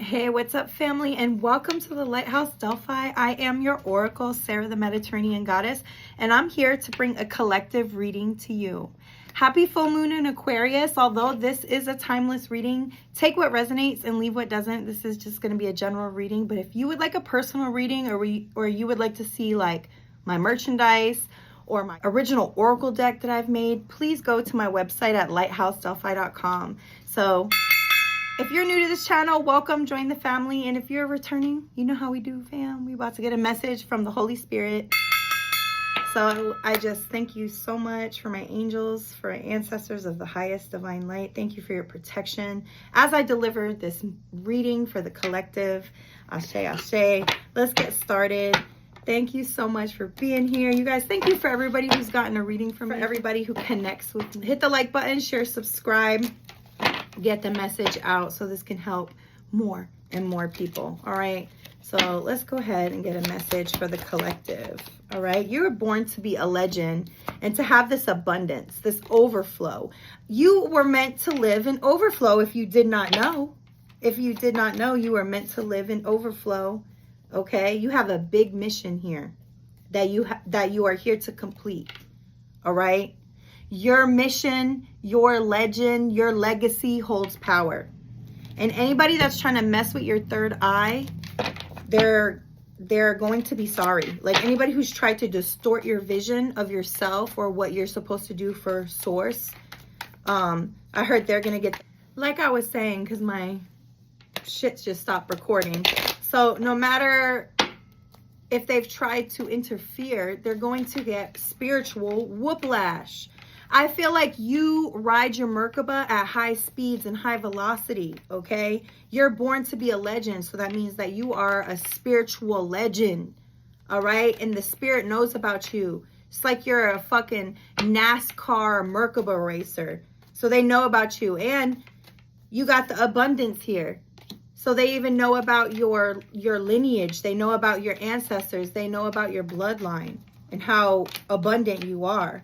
Hey, what's up, family, and welcome to the Lighthouse Delphi. I am your oracle, Sarah the Mediterranean Goddess, and I'm here to bring a collective reading to you. Happy full moon in Aquarius. Although this is a timeless reading, take what resonates and leave what doesn't. This is just going to be a general reading, but if you would like a personal reading, or you would like to see like my merchandise or my original oracle deck that I've made, please go to my website at lighthousedelphi.com. So if you're new to this channel, welcome, join the family. And if you're returning, you know how we do, fam. We about to get a message from the Holy Spirit. So I just thank you so much for my angels, for ancestors of the highest divine light. Thank you for your protection as I deliver this reading for the collective. Ashe, ashe. Let's get started. Thank you so much for being here. You guys, thank you for everybody who's gotten a reading from me. For everybody who connects with me. Hit the like button, share, subscribe. Get the message out so this can help more and more people. All right, so let's go ahead and get a message for the collective. All right, you were born to be a legend and to have this abundance, this overflow. You were meant to live in overflow. If you did not know, you were meant to live in overflow. Okay, you have a big mission here that you are here to complete. All right. Your mission, your legend, your legacy holds power. And anybody that's trying to mess with your third eye, they're going to be sorry. Like anybody who's tried to distort your vision of yourself or what you're supposed to do for source, I heard they're going to get, like I was saying, because my shit just stopped recording. So no matter if they've tried to interfere, they're going to get spiritual whooplash. I feel like you ride your Merkaba at high speeds and high velocity, okay? You're born to be a legend, so that means that you are a spiritual legend, all right? And the spirit knows about you. It's like you're a fucking NASCAR Merkaba racer. So they know about you, and you got the abundance here. So they even know about your lineage. They know about your ancestors. They know about your bloodline and how abundant you are.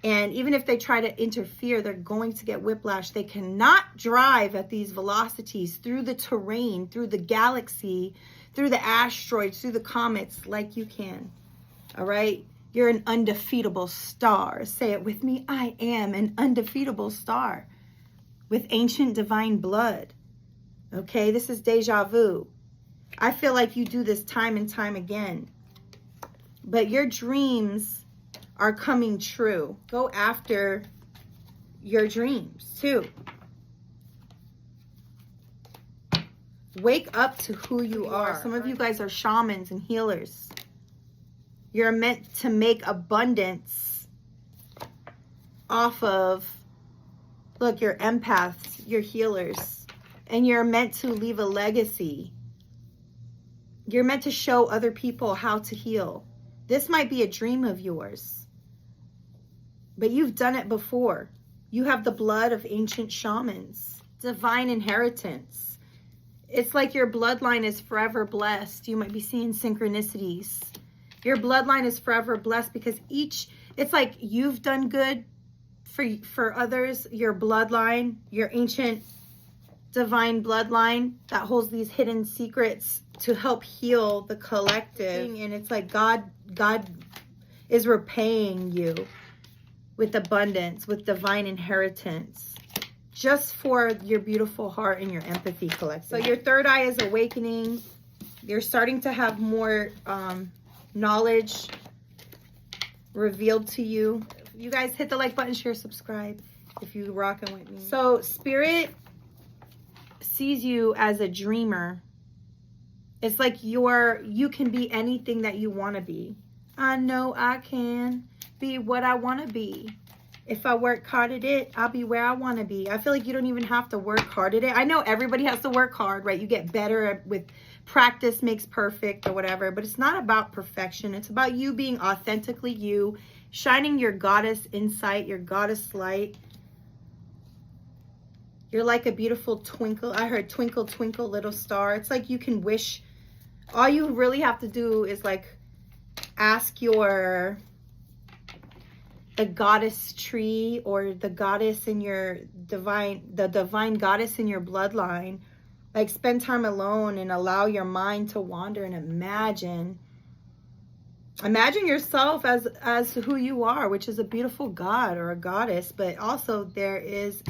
And even if they try to interfere, they're going to get whiplash. They cannot drive at these velocities through the terrain, through the galaxy, through the asteroids, through the comets like you can. All right? You're an undefeatable star. Say it with me. I am an undefeatable star with ancient divine blood. Okay? This is deja vu. I feel like you do this time and time again. But your dreams are coming true. Go after your dreams too. Wake up to who you are. Some of you guys are shamans and healers. You're meant to make abundance off of, look, you're empaths, you're healers, and you're meant to leave a legacy. You're meant to show other people how to heal. This might be a dream of yours, but you've done it before. You have the blood of ancient shamans, divine inheritance. It's like your bloodline is forever blessed. You might be seeing synchronicities. Your bloodline is forever blessed because it's like you've done good for others. Your bloodline, your ancient divine bloodline that holds these hidden secrets to help heal the collective. And it's like God is repaying you with abundance, with divine inheritance, just for your beautiful heart and your empathy collective. So your third eye is awakening. You're starting to have more knowledge revealed to you. You guys hit the like button, share, subscribe if you rocking with me. So Spirit sees you as a dreamer. It's like you can be anything that you want to be. I know I can be what I want to be. If I work hard at it, I'll be where I want to be. I feel like you don't even have to work hard at it. I know everybody has to work hard, right? You get better with practice makes perfect or whatever, but it's not about perfection. It's about you being authentically you, shining your goddess insight, your goddess light. You're like a beautiful twinkle. I heard twinkle, twinkle, little star. It's like you can wish. All you really have to do is like ask the goddess tree or the goddess in your divine goddess in your bloodline Like, spend time alone and allow your mind to wander and imagine yourself as who you are, which is a beautiful god or a goddess. But also there is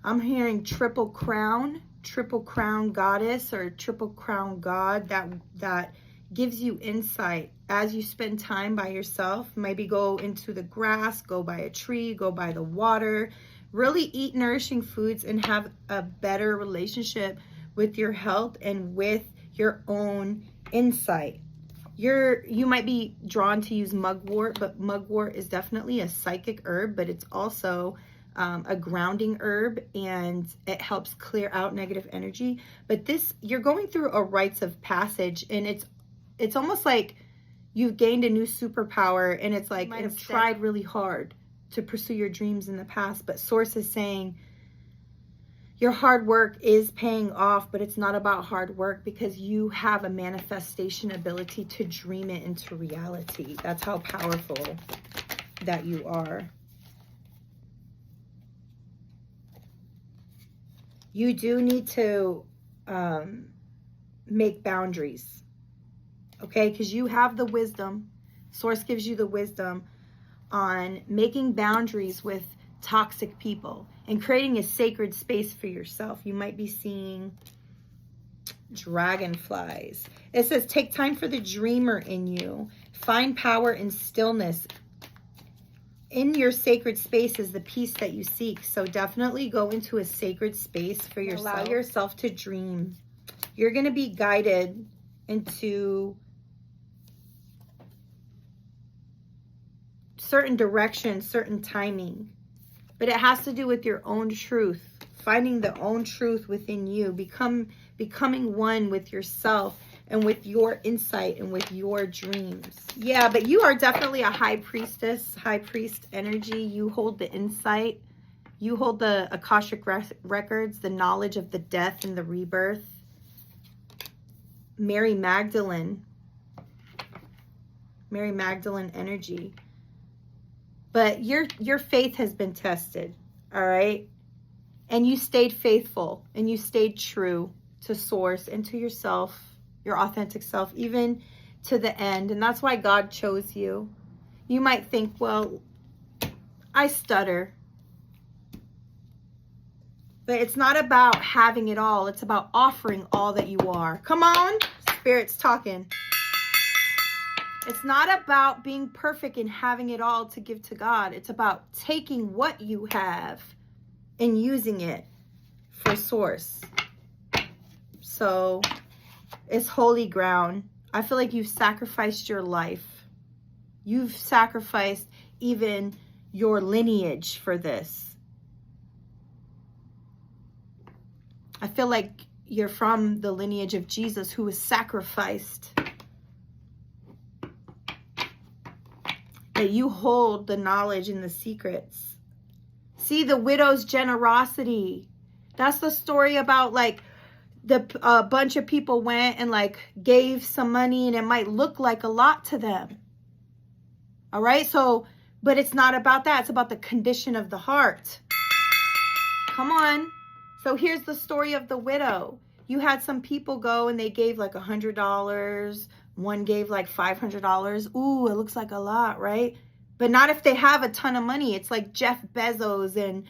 I'm hearing triple crown goddess or triple crown god that gives you insight as you spend time by yourself. Maybe go into the grass, go by a tree, go by the water, really eat nourishing foods and have a better relationship with your health and with your own insight. You might be drawn to use mugwort, but mugwort is definitely a psychic herb, but it's also a grounding herb, and it helps clear out negative energy. But you're going through a rites of passage, and it's almost like you've gained a new superpower, and it's like you've tried really hard to pursue your dreams in the past, but Source is saying your hard work is paying off, but it's not about hard work because you have a manifestation ability to dream it into reality. That's how powerful that you are. You do need to make boundaries, okay? Because you have the wisdom. Source gives you the wisdom on making boundaries with toxic people and creating a sacred space for yourself. You might be seeing dragonflies. It says, take time for the dreamer in you. Find power in stillness. In your sacred space is the peace that you seek. So definitely go into a sacred space for yourself. Allow yourself to dream. You're going to be guided into certain direction, certain timing. But it has to do with your own truth, finding the own truth within you, becoming one with yourself and with your insight and with your dreams. Yeah, but you are definitely a high priestess, high priest energy. You hold the insight. You hold the Akashic records, the knowledge of the death and the rebirth. Mary Magdalene energy. But your faith has been tested, all right? And you stayed faithful and you stayed true to Source and to yourself, your authentic self, even to the end. And that's why God chose you. You might think, well, I stutter. But it's not about having it all. It's about offering all that you are. Come on, Spirit's talking. It's not about being perfect and having it all to give to God. It's about taking what you have and using it for Source. So it's holy ground. I feel like you've sacrificed your life. You've sacrificed even your lineage for this. I feel like you're from the lineage of Jesus, who was sacrificed. That you hold the knowledge and the secrets. See, the widow's generosity. That's the story about, like, a bunch of people went and, like, gave some money, and it might look like a lot to them. All right? So, but it's not about that. It's about the condition of the heart. Come on. So here's the story of the widow. You had some people go and they gave like $100. One gave like $500. Ooh, it looks like a lot, right? But not if they have a ton of money. It's like Jeff Bezos and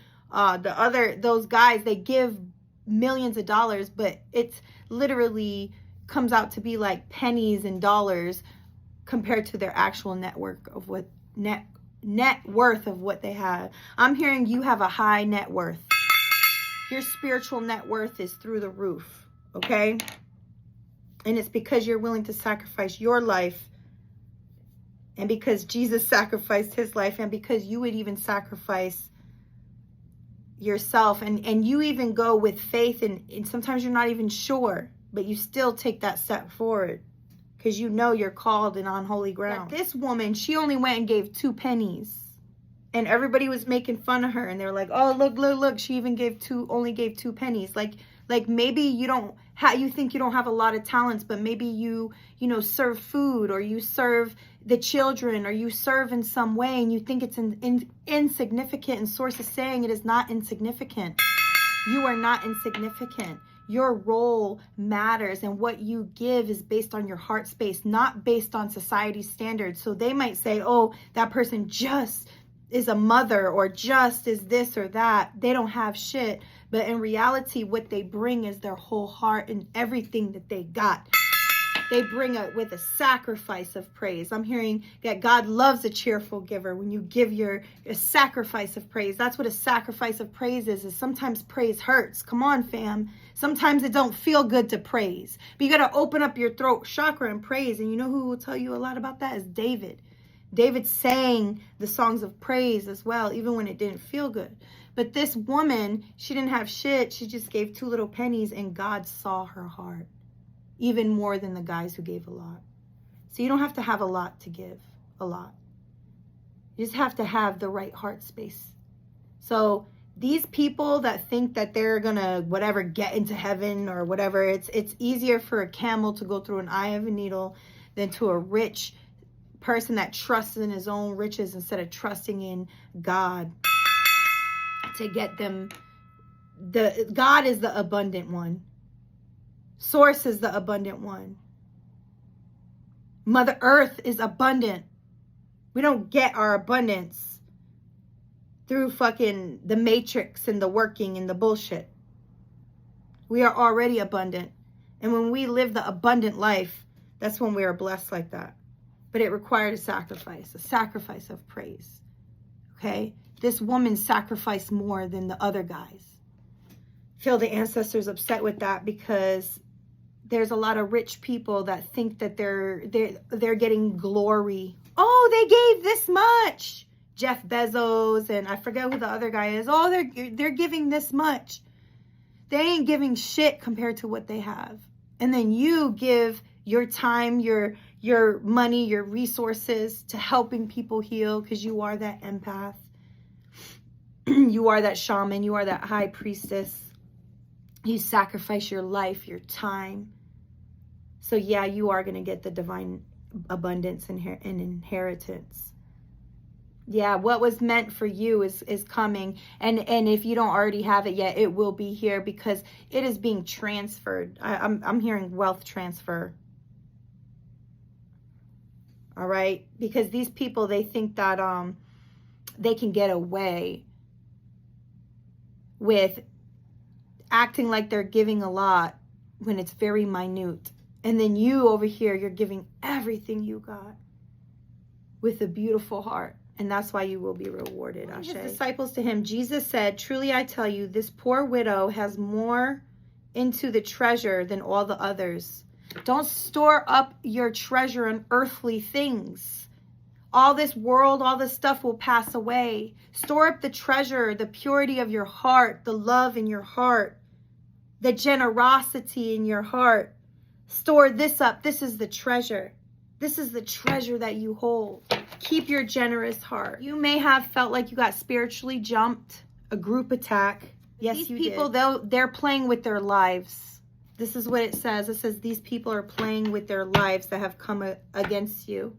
those guys, they give millions of dollars, but it's literally comes out to be like pennies and dollars compared to their actual net worth of what they have. I'm hearing you have a high net worth. Your spiritual net worth is through the roof, okay? And it's because you're willing to sacrifice your life, and because Jesus sacrificed his life, and because you would even sacrifice yourself, and you even go with faith, and sometimes you're not even sure, but you still take that step forward because you know you're called and on holy ground. Like this woman, she only went and gave 2 pennies. And everybody was making fun of her, and they're like, "Oh, look! She even only gave 2 pennies." Like maybe you think you don't have a lot of talents, but maybe you serve food, or you serve the children, or you serve in some way, and you think it's insignificant. And Source is saying it is not insignificant. You are not insignificant. Your role matters, and what you give is based on your heart space, not based on society's standards. So they might say, oh, that person just is a mother or just is this or that. They don't have shit. But in reality, what they bring is their whole heart and everything that they got. They bring it with a sacrifice of praise. I'm hearing that God loves a cheerful giver. When you give a sacrifice of praise, that's what a sacrifice of praise is sometimes praise hurts. Come on, fam. Sometimes it don't feel good to praise. But you got to open up your throat chakra and praise. And you know who will tell you a lot about that is David. David sang the songs of praise as well, even when it didn't feel good. But this woman, she didn't have shit. She just gave 2 little pennies, and God saw her heart. Even more than the guys who gave a lot. So you don't have to have a lot to give a lot. You just have to have the right heart space. So these people that think that they're gonna whatever get into heaven or whatever, it's easier for a camel to go through an eye of a needle than to a rich person that trusts in his own riches instead of trusting in God to get them. God is the abundant one. Source is the abundant one. Mother Earth is abundant. We don't get our abundance through fucking the matrix and the working and the bullshit. We are already abundant. And when we live the abundant life, that's when we are blessed like that. But it required a sacrifice of praise. Okay? This woman sacrificed more than the other guys. I feel the ancestors upset with that because there's a lot of rich people that think that they're getting glory. Oh, they gave this much. Jeff Bezos and I forget who the other guy is. Oh, they're giving this much. They ain't giving shit compared to what they have. And then you give your time, your money, your resources to helping people heal because you are that empath. You are that shaman. You are that high priestess. You sacrifice your life, your time. So yeah, you are going to get the divine abundance and inheritance. Yeah, what was meant for you is coming. And if you don't already have it yet, it will be here because it is being transferred. I'm hearing wealth transfer. All right? Because these people, they think that they can get away with acting like they're giving a lot when it's very minute. And then you over here, you're giving everything you got with a beautiful heart. And that's why you will be rewarded. His disciples to him, Jesus said, truly I tell you, this poor widow has more into the treasure than all the others. Don't store up your treasure in earthly things. All this world, all this stuff will pass away. Store up the treasure, the purity of your heart, the love in your heart, the generosity in your heart. Store this up. This is the treasure. This is the treasure that you hold. Keep your generous heart. You may have felt like you got spiritually jumped, a group attack. Yes, these people, they're playing with their lives. This is what it says. It says these people are playing with their lives that have come against you.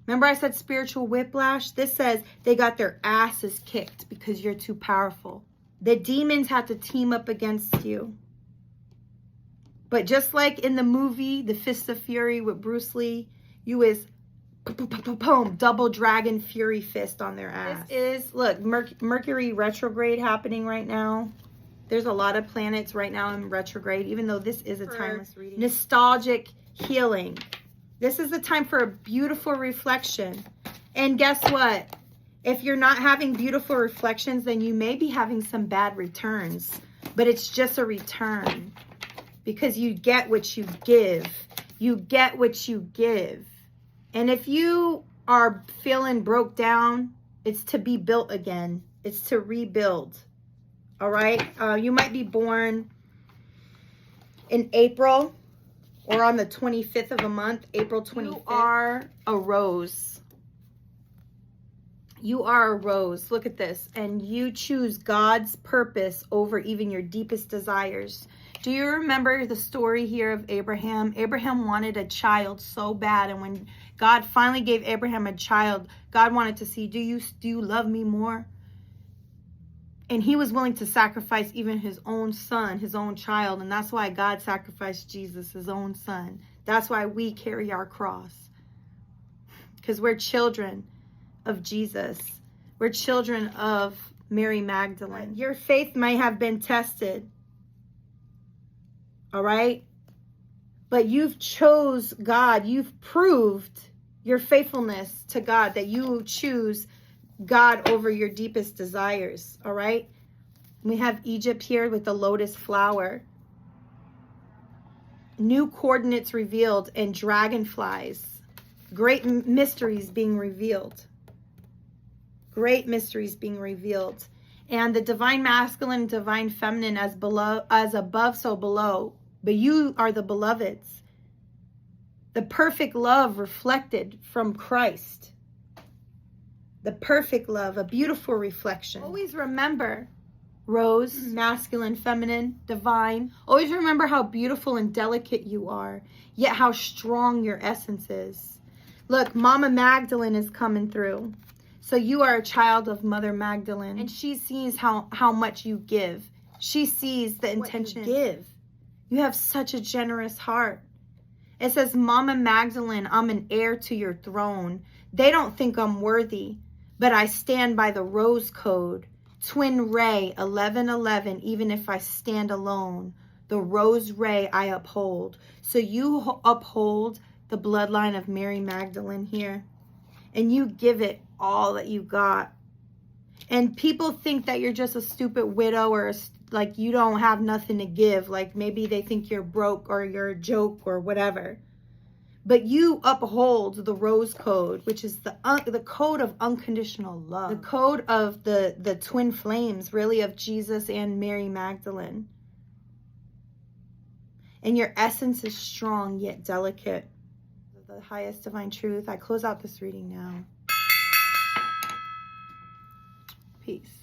Remember I said spiritual whiplash? This says they got their asses kicked because you're too powerful. The demons had to team up against you. But just like in the movie, The Fist of Fury with Bruce Lee, you is double dragon fury fist on their ass. This is, look, Mercury retrograde happening right now. There's a lot of planets right now in retrograde, even though this is a timeless reading. Nostalgic healing. This is the time for a beautiful reflection. And guess what? If you're not having beautiful reflections, then you may be having some bad returns. But it's just a return. Because you get what you give. You get what you give. And if you are feeling broke down, it's to be built again. It's to rebuild. All right? You might be born in April or on the 25th of a month, April 25th. You are a rose. You are a rose. Look at this. And you choose God's purpose over even your deepest desires. Do you remember the story here of Abraham? Abraham wanted a child so bad. And when God finally gave Abraham a child, God wanted to see, do you love me more? And he was willing to sacrifice even his own son, his own child. And that's why God sacrificed Jesus, his own son. That's why we carry our cross. Because we're children of Jesus. We're children of Mary Magdalene. Your faith might have been tested. All right? But you've chose God. You've proved your faithfulness to God, that you choose God over your deepest desires. All right? We have Egypt here with the lotus flower. New coordinates revealed and dragonflies. Great mysteries being revealed. Great mysteries being revealed. And the divine masculine, divine feminine, as above, so below. But you are the beloveds. The perfect love reflected from Christ. The perfect love, a beautiful reflection. Always remember, Rose, masculine, feminine, divine. Always remember how beautiful and delicate you are, yet how strong your essence is. Look, Mama Magdalene is coming through. So you are a child of Mother Magdalene, and she sees how much you give. She sees the intention. Give. You have such a generous heart. It says, Mama Magdalene, I'm an heir to your throne. They don't think I'm worthy, but I stand by the rose code. Twin ray, 1111, even if I stand alone. The rose ray I uphold. So you uphold the bloodline of Mary Magdalene here. And you give it all that you got. And people think that you're just a stupid widow, or like you don't have nothing to give. Like maybe they think you're broke or you're a joke or whatever. But you uphold the rose code, which is the code of unconditional love. The code of the twin flames, really, of Jesus and Mary Magdalene. And your essence is strong yet delicate. The highest divine truth. I close out this reading now. Peace.